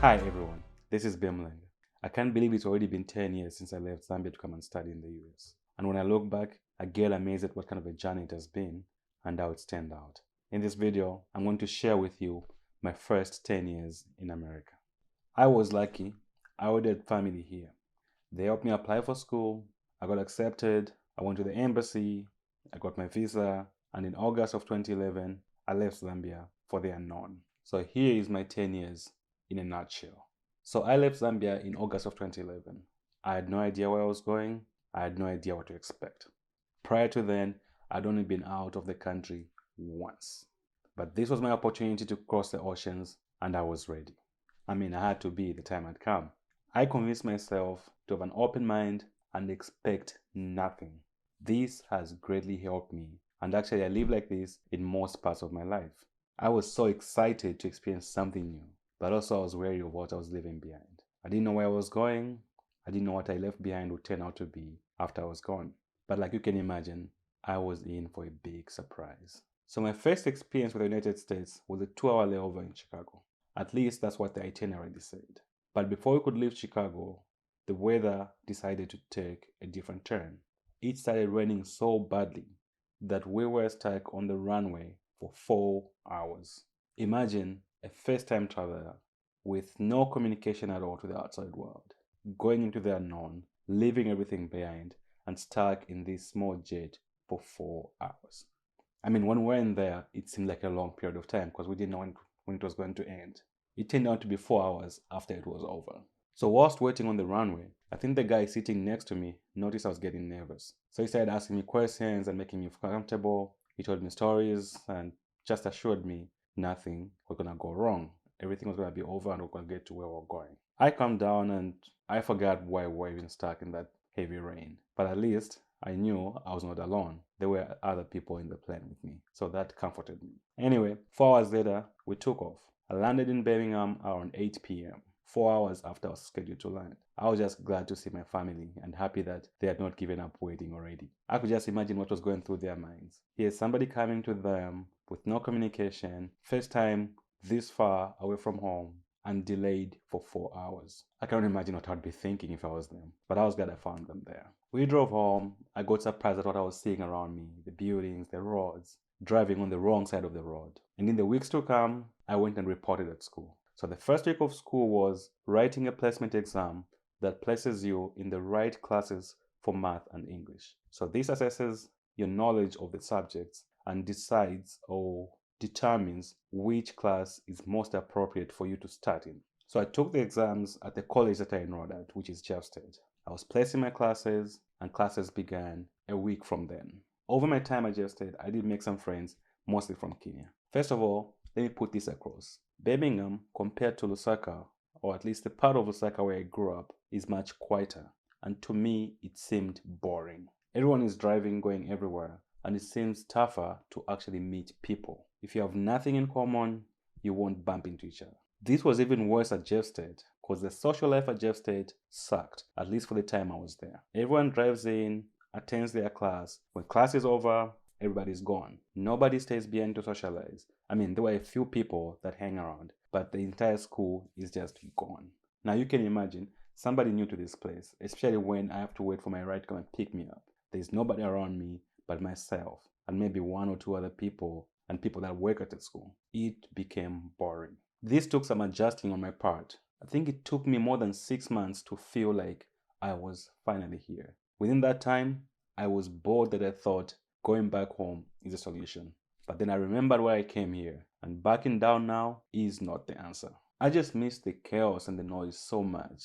Hi everyone, this is Bimling. I can't believe it's already been 10 years since I left Zambia to come and study in the US. And when I look back, I get amazed at what kind of a journey it has been and how it's turned out. In this video, I'm going to share with you my first 10 years in America. I was lucky. I already had family here. They helped me apply for school. I got accepted. I went to the embassy. I got my visa. And in August of 2011, I left Zambia for the unknown. So here is my 10 years in a nutshell. So I left Zambia in August of 2011. I had no idea where I was going. I had no idea what to expect. Prior to then, I'd only been out of the country once. But this was my opportunity to cross the oceans, and I was ready. I had to be, the time had come. I convinced myself to have an open mind and expect nothing. This has greatly helped me, and actually I live like this in most parts of my life. I was so excited to experience something new, but also I was wary of what I was leaving behind. I didn't know where I was going. I didn't know what I left behind would turn out to be after I was gone. But like you can imagine, I was in for a big surprise. So my first experience with the United States was a 2-hour layover in Chicago. At least that's what the itinerary said. But before we could leave Chicago, the weather decided to take a different turn. It started raining so badly that we were stuck on the runway for 4 hours. Imagine a first-time traveler with no communication at all to the outside world, going into the unknown, leaving everything behind, and stuck in this small jet for 4 hours. When we were in there, it seemed like a long period of time because we didn't know when it was going to end. It turned out to be 4 hours after it was over. So whilst waiting on the runway, I think the guy sitting next to me noticed I was getting nervous. So he started asking me questions and making me feel comfortable. He told me stories and just assured me nothing was going to go wrong. Everything was going to be over and we're going to get to where we're going. I calmed down and I forgot why we were even stuck in that heavy rain. But at least I knew I was not alone. There were other people in the plane with me. So that comforted me. Anyway, 4 hours later, we took off. I landed in Birmingham around 8 p.m. 4 hours after I was scheduled to land. I was just glad to see my family and happy that they had not given up waiting already. I could just imagine what was going through their minds. Here's somebody coming to them with no communication, first time this far away from home, and delayed for 4 hours. I can't imagine what I'd be thinking if I was them, but I was glad I found them there. We drove home. I got surprised at what I was seeing around me, the buildings, the roads, driving on the wrong side of the road. And in the weeks to come, I went and reported at school. So the first week of school was writing a placement exam that places you in the right classes for math and English. So this assesses your knowledge of the subjects and decides or determines which class is most appropriate for you to start in. So I took the exams at the college that I enrolled at, which is Jeff State. I was placed in my classes and classes began a week from then. Over my time at Jeff State, I did make some friends, mostly from Kenya. First of all, let me put this across. Birmingham, compared to Lusaka, or at least the part of Lusaka where I grew up, is much quieter. And to me, it seemed boring. Everyone is driving, going everywhere, and it seems tougher to actually meet people. If you have nothing in common, you won't bump into each other. This was even worse at Jeff State because the social life at Jeff State sucked, at least for the time I was there. Everyone drives in, attends their class. When class is over, everybody's gone. Nobody stays behind to socialize. There were a few people that hang around, but the entire school is just gone. Now you can imagine somebody new to this place, especially when I have to wait for my ride to come and pick me up. There's nobody around me but myself and maybe one or two other people and people that work at the school. It became boring. This took some adjusting on my part. I think it took me more than 6 months to feel like I was finally here. Within that time, I was bored that I thought going back home is a solution. But then I remembered why I came here, and backing down now is not the answer. I just miss the chaos and the noise so much.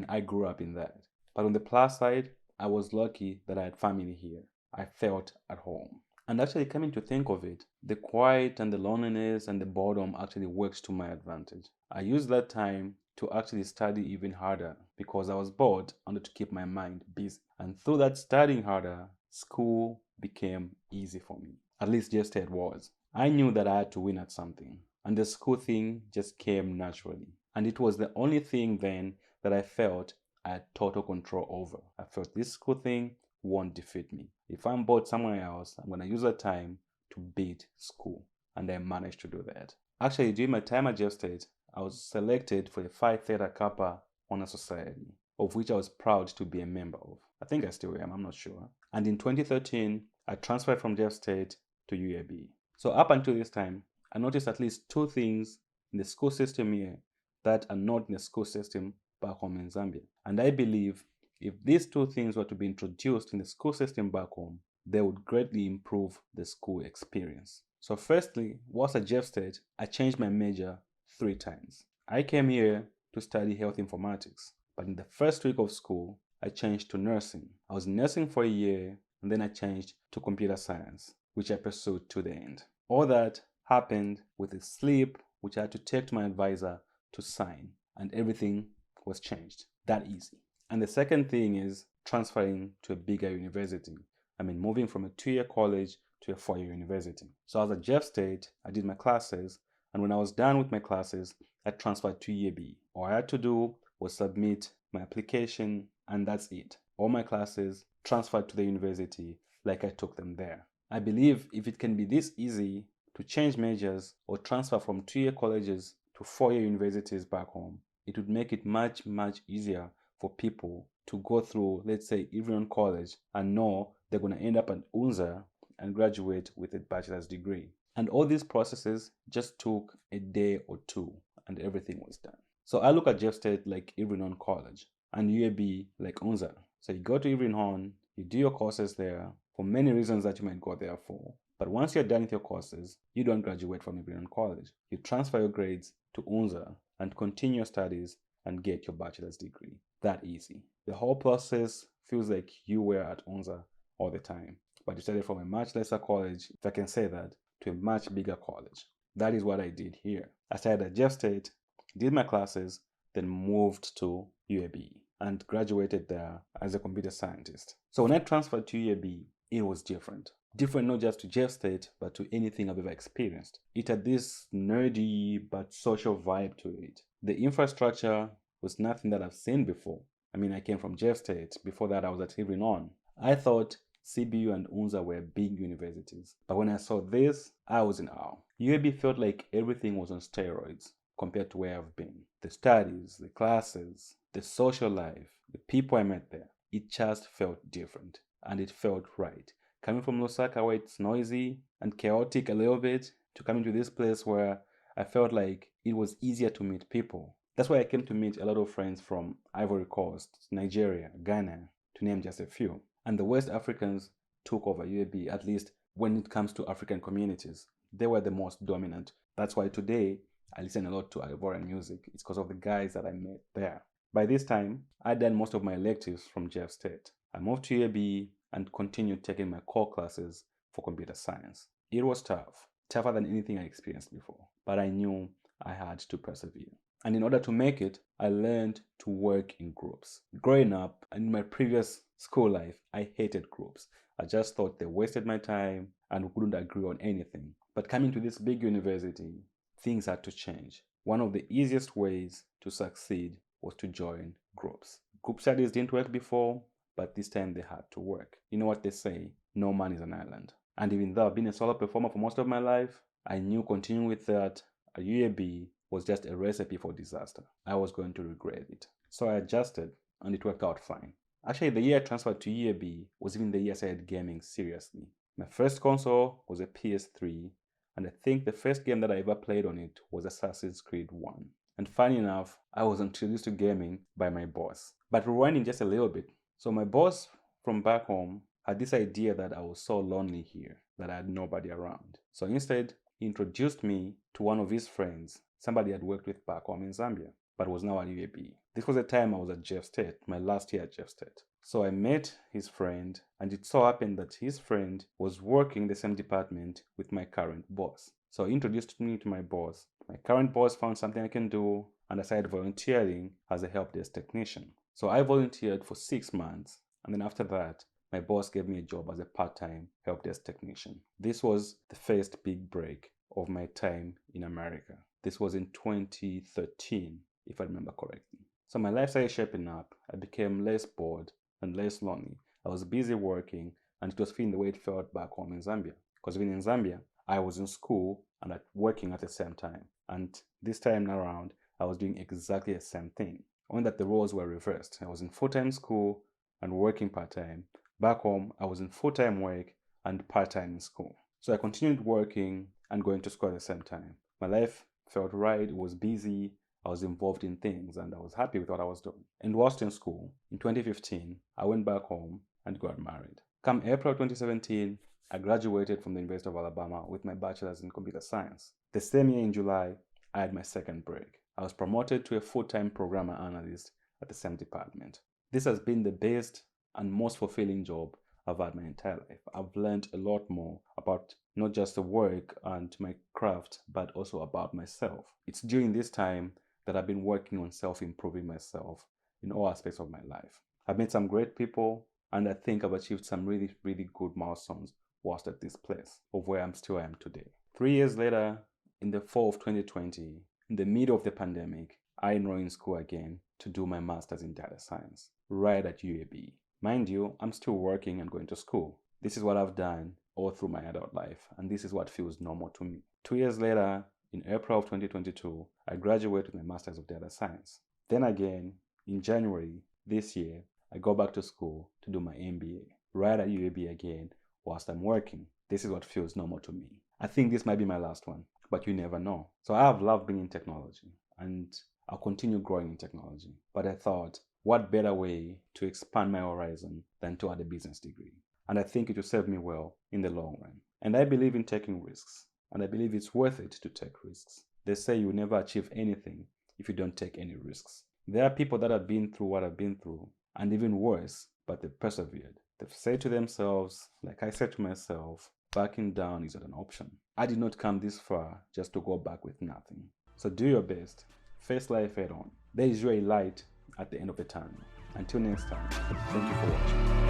I grew up in that. But on the plus side, I was lucky that I had family here. I felt at home. And actually, coming to think of it, the quiet and the loneliness and the boredom actually works to my advantage. I used that time to actually study even harder because I was bored and wanted to keep my mind busy. And through that studying harder, school became easy for me. At least just it was. I knew that I had to win at something, and the school thing just came naturally. And it was the only thing then that I felt I had total control over. I felt this school thing won't defeat me. If I'm bored somewhere else, I'm going to use that time to beat school. And I managed to do that. Actually, during my time at Jeff State, I was selected for the Phi Theta Kappa Honor Society, of which I was proud to be a member of. I think I still am, I'm not sure. And in 2013, I transferred from Jeff State to UAB. So up until this time, I noticed at least two things in the school system here that are not in the school system back home in Zambia. And I believe if these two things were to be introduced in the school system back home, they would greatly improve the school experience. So firstly, whilst at Jeff State, I changed my major 3 times. I came here to study health informatics, but in the first week of school, I changed to nursing. I was in nursing for a year, and then I changed to computer science, which I pursued to the end. All that happened with a slip which I had to take to my advisor to sign, and everything was changed. That easy. And the second thing is transferring to a bigger university. I mean, moving from a 2-year college to a 4-year university. So I was at Jeff State, I did my classes, and when I was done with my classes, I transferred to UAB. All I had to do was submit my application, and that's it. All my classes transferred to the university like I took them there. I believe if it can be this easy to change majors or transfer from 2-year colleges to 4-year universities back home, it would make it much easier for people to go through, let's say, Evelyn College and know they're going to end up at UNZA and graduate with a bachelor's degree. And all these processes just took a day or 2 and everything was done. So I look at Jeff State like Evelyn College and UAB like UNZA. So you go to Evelyn, you do your courses there for many reasons that you might go there for. But once you're done with your courses, you don't graduate from Evelyn College. You transfer your grades to UNZA and continue your studies and get your bachelor's degree. That easy. The whole process feels like you were at UNZA all the time, but you started from a much lesser college, if I can say that, to a much bigger college. That is what I did here. I started at Jeff State, did my classes, then moved to UAB and graduated there as a computer scientist. So when I transferred to UAB, it was different. Different not just to Jeff State, but to anything I've ever experienced. It had this nerdy but social vibe to it. The infrastructure was nothing that I've seen before. I mean, I came from Jeff State. Before that, I was at Evelyn. I thought CBU and UNZA were big universities. But when I saw this, I was in awe. UAB felt like everything was on steroids compared to where I've been. The studies, the classes, the social life, the people I met there, it just felt different and it felt right. Coming from Lusaka where it's noisy and chaotic a little bit, to coming to this place where I felt like it was easier to meet people. That's why I came to meet a lot of friends from Ivory Coast, Nigeria, Ghana, to name just a few. And the West Africans took over UAB, at least when it comes to African communities. They were the most dominant. That's why today I listen a lot to Ivorian music. It's because of the guys that I met there. By this time, I'd done most of my electives from Jeff State. I moved to UAB and continued taking my core classes for computer science. It was tough, tougher than anything I experienced before, but I knew I had to persevere. And in order to make it, I learned to work in groups. Growing up and in my previous school life, I hated groups. I just thought they wasted my time and we couldn't agree on anything. But coming to this big university, things had to change. One of the easiest ways to succeed was to join groups. Group studies didn't work before, but this time they had to work. You know what they say, no man is an island. And even though I've been a solo performer for most of my life, I knew continuing with that at UAB was just a recipe for disaster. I was going to regret it. So I adjusted and it worked out fine. Actually, the year I transferred to UAB was even the year I started gaming seriously. My first console was a PS3, and I think the first game that I ever played on it was Assassin's Creed 1. And funny enough, I was introduced to gaming by my boss. But rewinding just a little bit. So my boss from back home had this idea that I was so lonely here, that I had nobody around. So instead, he introduced me to one of his friends, somebody I'd worked with back home in Zambia, but was now at UAB. This was the time I was at Jeff State, my last year at Jeff State. So I met his friend, and it so happened that his friend was working in the same department with my current boss. So he introduced me to my boss. My current boss found something I can do, and I started volunteering as a help desk technician. So I volunteered for 6 months, and then after that, my boss gave me a job as a part-time help desk technician. This was the first big break of my time in America. This was in 2013, if I remember correctly. So my life started shaping up. I became less bored and less lonely. I was busy working, and it was feeling the way it felt back home in Zambia. Because even in Zambia, I was in school and working at the same time. And this time around, I was doing exactly the same thing, only that the roles were reversed. I was in full-time school and working part-time. Back home, I was in full-time work and part-time in school. So I continued working and going to school at the same time. My life felt right, it was busy, I was involved in things, and I was happy with what I was doing. And whilst in school, in 2015, I went back home and got married. Come April 2017, I graduated from the University of Alabama with my bachelor's in computer science. The same year in July, I had my second break. I was promoted to a full-time programmer analyst at the same department. This has been the best and most fulfilling job I've had my entire life. I've learned a lot more about not just the work and my craft, but also about myself. It's during this time that I've been working on self-improving myself in all aspects of my life. I've met some great people, and I think I've achieved some really, really good milestones whilst at this place of where I am today. 3 years later, in the fall of 2020, in the middle of the pandemic, I enrolled in school again to do my master's in data science, right at UAB. Mind you, I'm still working and going to school. This is what I've done all through my adult life, and this is what feels normal to me. 2 years later, in April of 2022, I graduated with my master's of data science. Then again, in January this year, I go back to school to do my MBA, right at UAB again, whilst I'm working. This is what feels normal to me. I think this might be my last one, but you never know. So I have loved being in technology, and I'll continue growing in technology. But I thought, what better way to expand my horizon than to add a business degree? And I think it will serve me well in the long run. And I believe in taking risks, and I believe it's worth it to take risks. They say you never achieve anything if you don't take any risks. There are people that have been through what I've been through, and even worse, but they've persevered. They've said to themselves, like I said to myself, backing down is not an option. I did not come this far just to go back with nothing. So do your best. Face life head on. There is your light at the end of the tunnel. Until next time, thank you for watching.